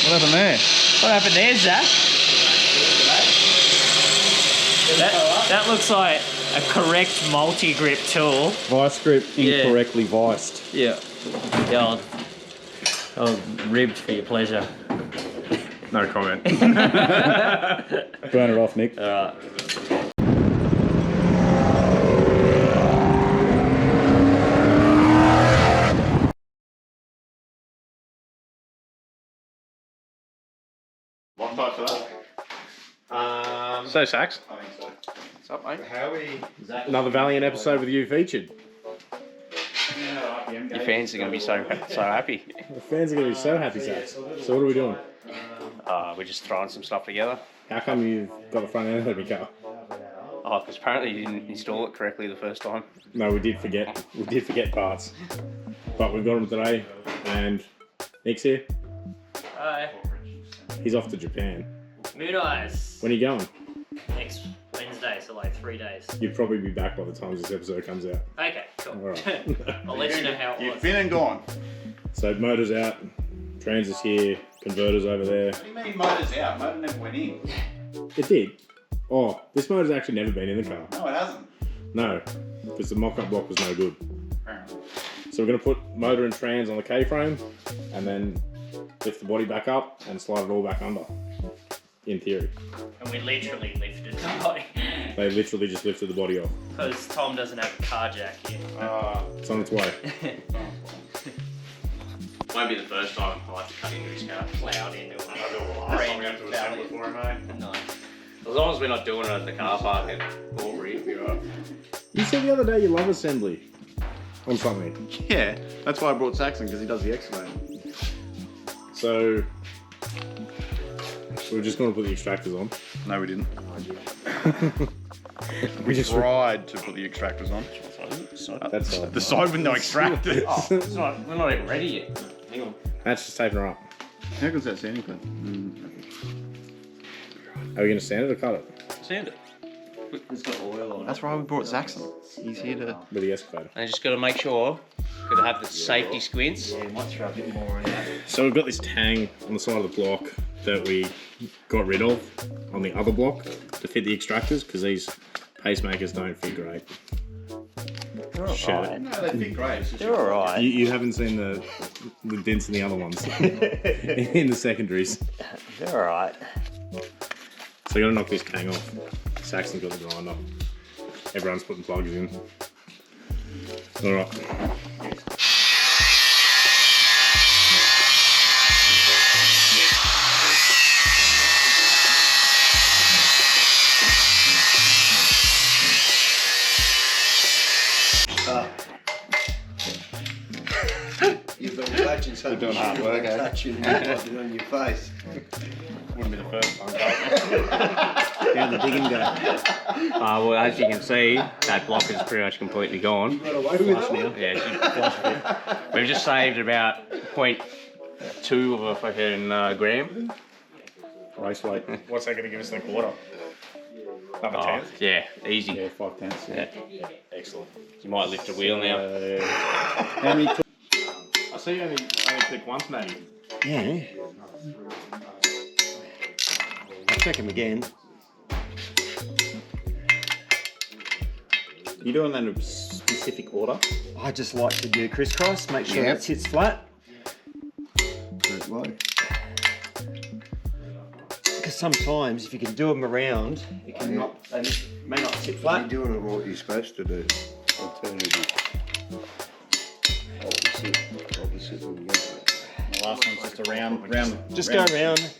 What happened there? What happened there, Zach? That looks like a correct multi-grip tool. Vice grip incorrectly viced. Yeah. Yeah, I'll ribbed for your pleasure. No comment. Burn it off, Nick. Alright. What type for that? So, Sax, I think so. what's up, mate? How are we? Another Valiant episode with you featured. Your fans are going to be so happy. The fans are going to be so happy, Sax. So what are we doing? We're just throwing some stuff together. How come you've got the front end of your car? Oh, because apparently you didn't install it correctly the first time. No, we did forget. We did forget parts. But we've got them today, and Nick's here. Hi. He's off to Japan. Moon Eyes. When are you going? Next Wednesday, so like 3 days. You'll probably be back by the time this episode comes out. Okay, cool. All right. I'll let you know how it You've was. been and gone. So motor's out, trans is here, converter's over there. What do you mean motor's out? Motor never went in. It did. Oh, this motor's actually never been in the car. No, it hasn't. No, because the mock-up block was no good. Apparently. So we're going to put motor and trans on the K-frame, and then lift the body back up and slide it all back under, in theory. And we literally lifted the body. They literally just lifted the body off. Because Tom doesn't have a car jack here. It's on its way. Won't be the first time I have to cut into his car. Plowed into it. Last time we had to assemble it for him, eh? No. As long as we're not doing it at the car park and Aubrey, it'll be right. You said the other day you love assembly on something. Yeah, that's why I brought Saxon, because he does the excavating. So we're just going to put the extractors on. No, we didn't. We just Tried to put the extractors on. That's all. The side with no extractors. It's not, we're not even ready yet. Hang on. That's just taping her up. How good's that sounding clean? Are we going to sand it or cut it? Sand it. It's got oil on it. That's why we brought Saxon. He's here to... With the excavator. And just got to make sure, got to have the safety squints. Yeah, might throw a bit more in that. So we've got this tang on the side of the block that we got rid of on the other block to fit the extractors, because these pacemakers don't fit great. They're Shit. alright. No, they fit great. It's just They're alright. You haven't seen the dents in the other ones in the secondaries. They're alright. So you got to knock this tang off. Saxon's got the grinder. Everyone's putting plugs in. All right. You've been touching something. We're doing hard work, eh? Touching it on your face. Wouldn't be the first time. Down the digging go. Well, as you can see, that block is pretty much completely gone. Got away with it now. Yeah, she flushed it. We've just saved about 0.2 of a fucking gram. Race weight. What's that going to give us in a quarter? Another Oh, 10? yeah, easy. Yeah, 5 tenths. Yeah. Excellent. You might lift a wheel now. How many? I see you only click once, Matty. Yeah. I'll check him again. You doing that in a specific order? I just like to do crisscross, make sure it sits flat. Very low. Because sometimes if you can do them around, it can not, they may not sit flat. You're doing what you're supposed to do. Alternative. Opposite of the The last one's just a round. Just go around,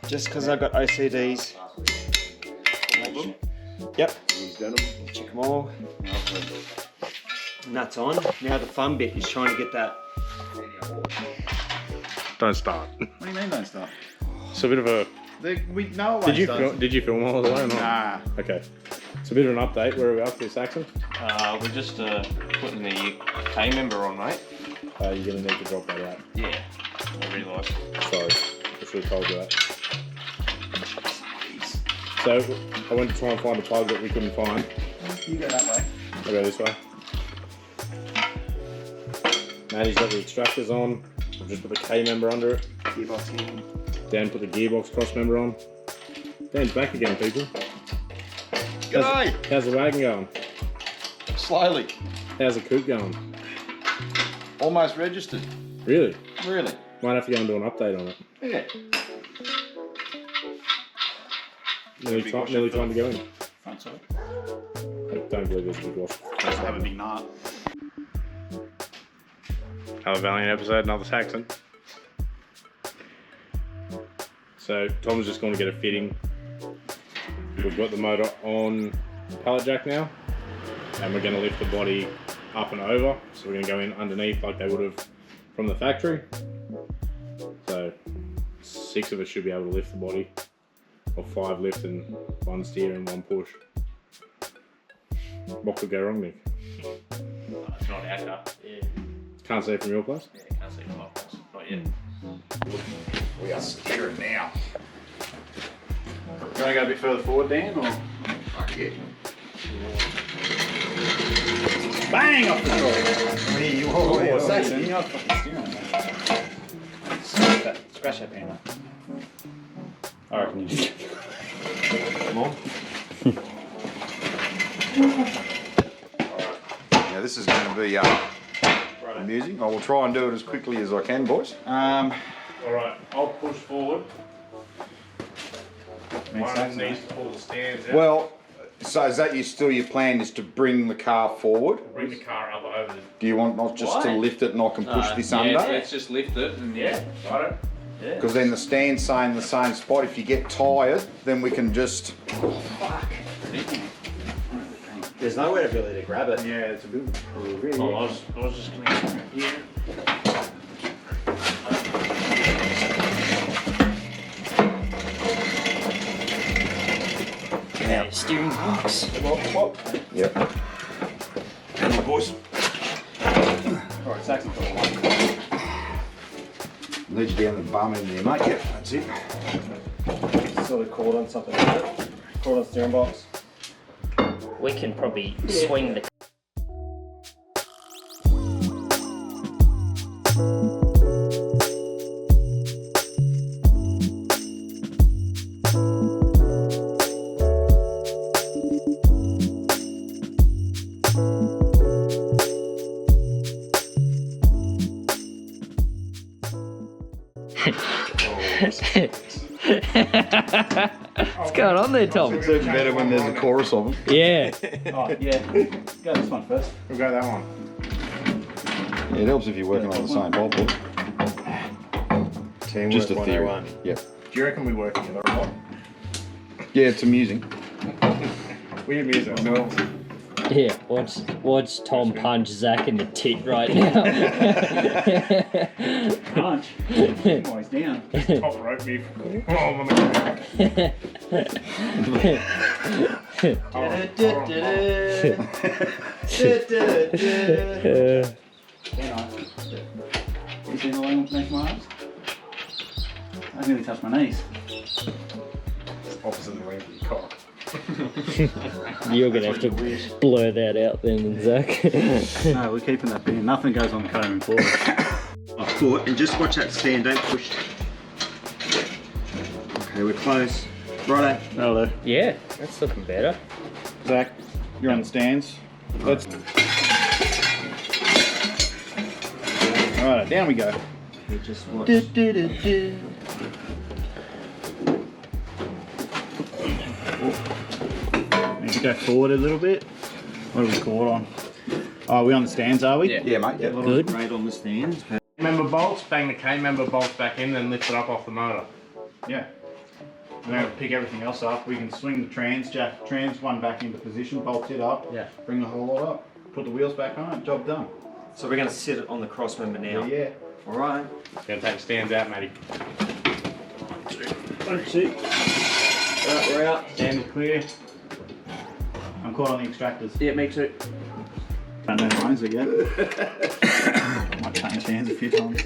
just because I've got OCDs. Yep, He's done them. check them all. And that's on. Now the fun bit is trying to get that. Don't start. What do you mean don't start? It's a bit of a. We know it Did you film all the way or not? Nah. Okay. It's a bit of an update. Where are we up to, Saxon? We're just putting the K member on, mate. You're going to need to drop that out. Yeah, I realise. Sorry. I should have told you that. So I went to try and find a plug that we couldn't find. You go that way. I'll go this way. Maddie's got the extractors on. I've just put the K member under it. Gearbox in. Dan put the gearbox cross member on. Dan's back again, people. G'day! How's the wagon going? Slowly. How's the coupe going? Almost registered. Really? Really? Might have to go and do an update on it. Yeah. Nearly time to go in. Front side. I don't believe there's a big wash. Have a big knot. Another Valiant episode, another Saxon. So Tom's just going to get a fitting. We've got the motor on pallet jack now, and we're going to lift the body up and over. So we're going to go in underneath like they would have from the factory. So 6 of us should be able to lift the body, or 5 lift and 1 steer and 1 push. What could go wrong, Nick? It's not our car. Yeah. Can't see it from your place? Yeah, can't see from my place. Not yet. We are steering now. You want to go a bit further forward, Dan? Or? Fuck yeah. Bang off the door. Oh, Saxon, you're not fucking steering. Scratch that pan up. I reckon you just. Come on. Now this is going to be amusing. I will try and do it as quickly as I can, boys. Alright, I'll push forward. One needs to pull the stands out. Well, so is that still your plan, is to bring the car forward? Bring the car up over the... Do you want not just to lift it and I can push this under? Yeah, let's just lift it and Yeah, got it. Because then the stand's staying in the same spot. If you get tired, then we can just... There's nowhere really to grab it. Yeah, it's a bit. Oh, I was just going to go here. Yeah, steering box. Yep. Come on, boys. Alright, Saxon for the one. Need you down the bum in there, mate. Yep, that's it. Sort of cord on something like that. Cord on steering box. We can probably swing the What's going on there, Tom? It's even better when there's a chorus of them. Yeah. Oh, yeah. Go this one first. We'll go that one. Yeah, it helps if you're working on the same bolt. Teamwork Just a theory. 101. Yep. Do you reckon we work together a lot? Yeah, it's amusing. We amuse ourselves. Yeah, watch Tom punch Zach in the tit right now. Punch. Oh, he's down. Top rope me. Oh, I'm on the ground. You see the line next to my arms? I nearly touched my knees. Opposite the length of your cock. You're gonna have to blur that out then, Zach. No, we're keeping that in. Nothing goes on combing forward. I've caught, and just watch that stand, don't push. Okay, we're close. Righto. Hello. Yeah, that's looking better. Zach, you're on the stands. Let's. Alright, down we go. We just watch. Need to go forward a little bit. What are we caught on? Oh, we on the stands, are we? Yeah, mate. Yeah. Good. Great on the stands. Member bolts, bang the K member bolts back in, then lift it up off the motor. Yeah. We're going to pick everything else up. We can swing the trans one back into position, bolt it up, Yeah. bring the whole lot up, put the wheels back on it, job done. So we're going to sit it on the cross member now. Yeah. Alright. Gonna take the stands out, matey. 1, 2. Right, we're out. Stand is clear. I'm caught on the extractors. Yeah, me too. Don't know lines again. Might change hands a few times.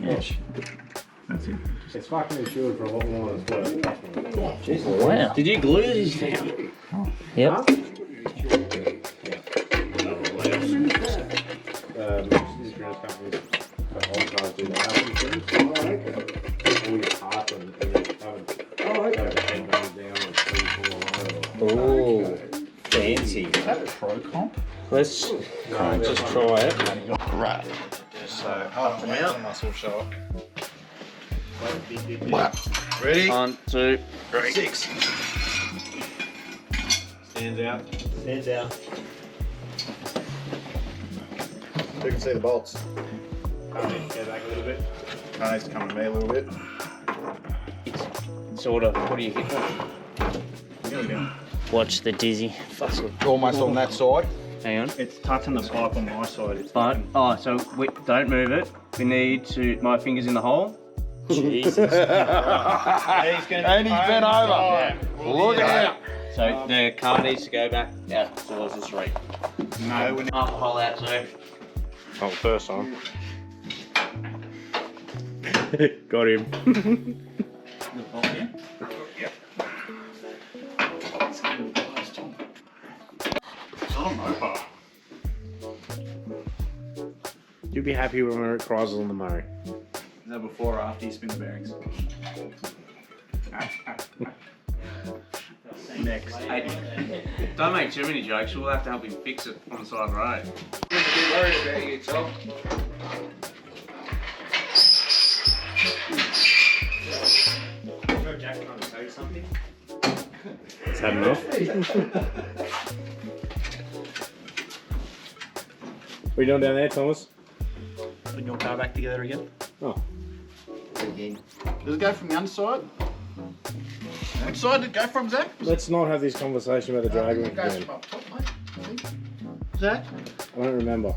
Yeah. That's it. It's fucking insured for a lot more than it's worth. Wow. Did you glue these down? Yep. These insurance companies for old cars do the housing things. All your parts pro comp. Let's just try it. Right. So half an out. Muscle shot. Ready? 1, 2, 3. 6. Stands out. Stands out. You can see the bolts. Go back a little bit. Needs to come to me a little bit. Sort of. What do you hit? Watch the dizzy. Almost on that side. Hang on. It's touching the pipe on my side. It's But so we don't move it. We need to. My fingers in the hole. Jesus. And he's bent over. Look out. So the car needs to go back out towards the street. no, we need Half a hole out, so. Oh, first time. Got him. the bolt here. It's not a motor. You'll be happy when we're at Chrysler on the Murray. Is that before or after you spin the bearings? Next. Hey, don't make too many jokes. We'll have to help him fix it on the side of the road. Be worried about you, Tom. Jack trying to say something. It's had enough. What are you doing down there, Thomas? Putting your car back together again. Oh, Does it go from the underside? Which side did it go from, Zach? let's not have this conversation about the dragon It goes again. from up top, mate. Zach? I don't remember.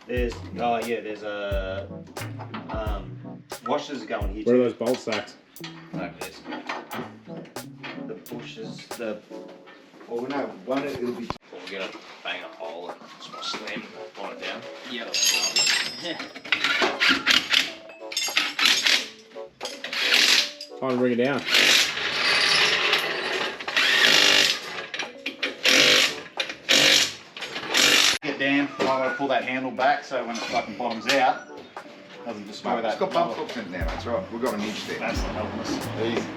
There's there's a washers going here Where are too. those bolt sacks? Like this. The bushes, the Well, no, one it'll be. We're gonna bang a hole and just want to slam it down. Yep. Time to bring it down. Get down. I want to pull that handle back so when it fucking bottoms out, it doesn't destroy Mate, that. it's got bump hooks in there, that's right. We've got an inch there. That's not helping us. Easy.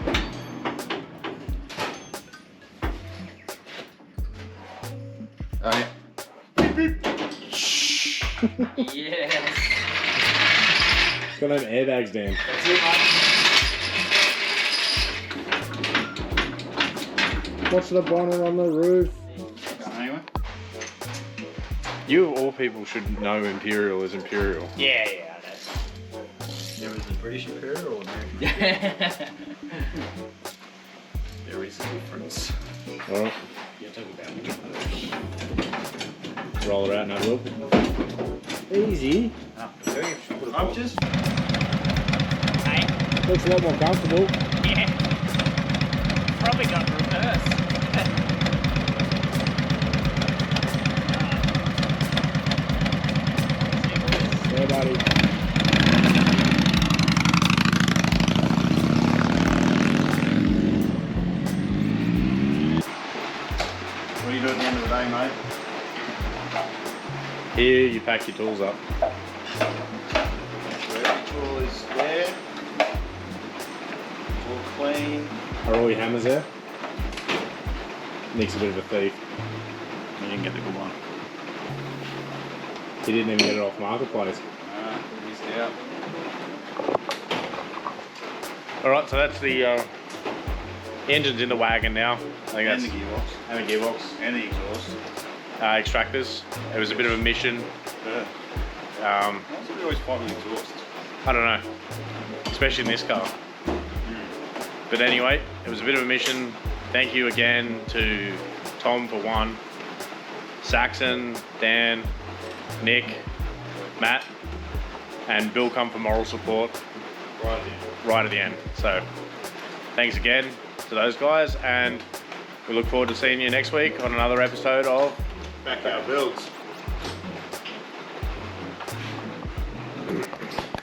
Oh, yeah. Yes. It's got no airbags, Dan. That's it, mate. What's the bonnet on the roof? Anyway. You of all people should know Imperial is Imperial. Yeah, There was the British Imperial or American? yeah. There is a difference. Alright. Roll it out now, Will. Easy. I'm just. Looks a lot more comfortable. Yeah. Probably got reverse. Yeah, buddy. What do you do at the end of the day, mate? Here, you pack your tools up. The tool is there. All clean. Are all your hammers there? Nick's a bit of a thief. You didn't get the good one. He didn't even get it off Marketplace. Missed out. Alright, so that's the engine's in the wagon now. I think And that's the gearbox. and the gearbox. And the exhaust. Extractors. It was a bit of a mission. Yeah. Why Why do we always fight with exhaust? I don't know, especially in this car. But anyway, it was a bit of a mission. Thank you again to Tom for one, Saxon, Dan, Nick, Matt, and Bill come for moral support right at the end. So thanks again to those guys, and we look forward to seeing you next week on another episode of Backyard builds.